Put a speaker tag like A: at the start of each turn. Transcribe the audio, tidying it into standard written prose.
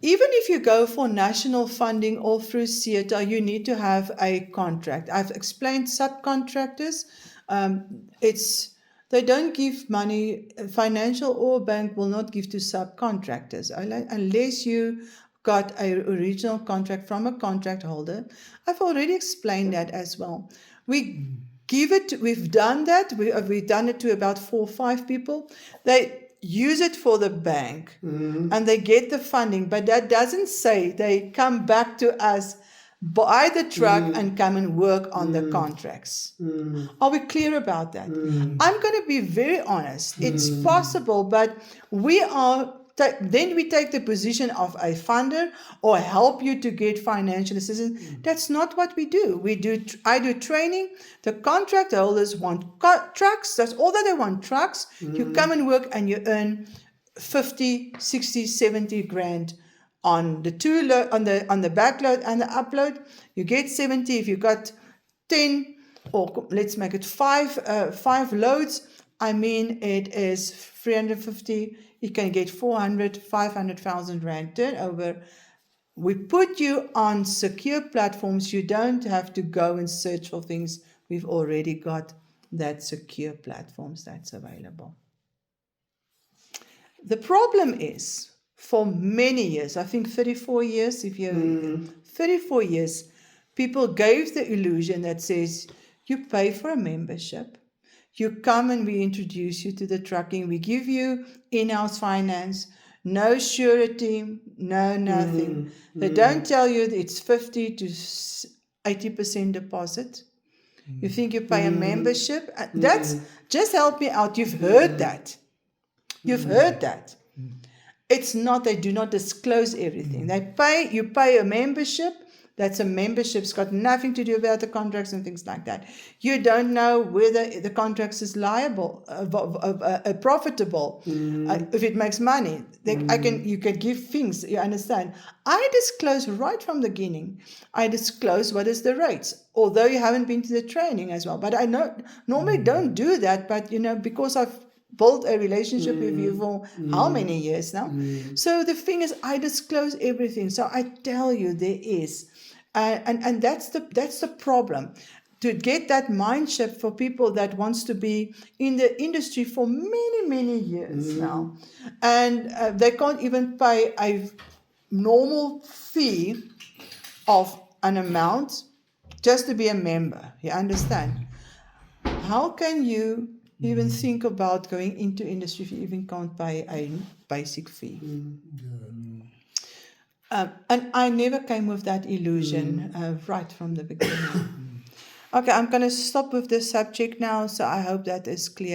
A: even if you go for national funding all through CETA, you need to have a contract. I've explained subcontractors. It's they don't give money. Financial or bank will not give to subcontractors unless you got a original contract from a contract holder. I've already explained that as well. We've done that. We've done it to about 4 or 5 people. They use it for the bank and they get the funding, but that doesn't say they come back to us, buy the truck and come and work on the contracts. Are we clear about that? I'm going to be very honest. It's possible, but then we take the position of a funder or help you to get financial assistance. That's not what we do. I do training. The contract holders want trucks. That's all that they want, trucks. You come and work and you earn 50, 60, 70 grand on the on the backload and the upload. You get 70 if you got 10, or let's make it 5 loads. I mean, it is 350. You can get 400, 500,000 rand turnover. We put you on secure platforms. You don't have to go and search for things. We've already got that secure platforms that's available. The problem is, for many years, I think 34 years, 34 years, people gave the illusion that says, you pay for a membership, you come and we introduce you to the trucking, we give you in-house finance, no surety, no nothing. They don't tell you that it's 50 to 80% deposit. You think you pay a membership? That's, just help me out. You've heard that. You've heard that. It's not, they do not disclose everything. You pay a membership. That's a membership. It's got nothing to do about the contracts and things like that. You don't know whether the contracts is liable, profitable, if it makes money. You can give things, you understand. I disclose right from the beginning. I disclose what is the rates, although you haven't been to the training as well. But I normally don't do that, but because I've built a relationship with you for how many years now? So the thing is, I disclose everything. So I tell you there is. And that's the problem, to get that mind shift for people that wants to be in the industry for many, many years now. And they can't even pay a normal fee of an amount just to be a member. You understand? How can you even think about going into industry if you even can't pay a basic fee? And I never came with that illusion right from the beginning. Okay, I'm going to stop with this subject now, so I hope that is clear.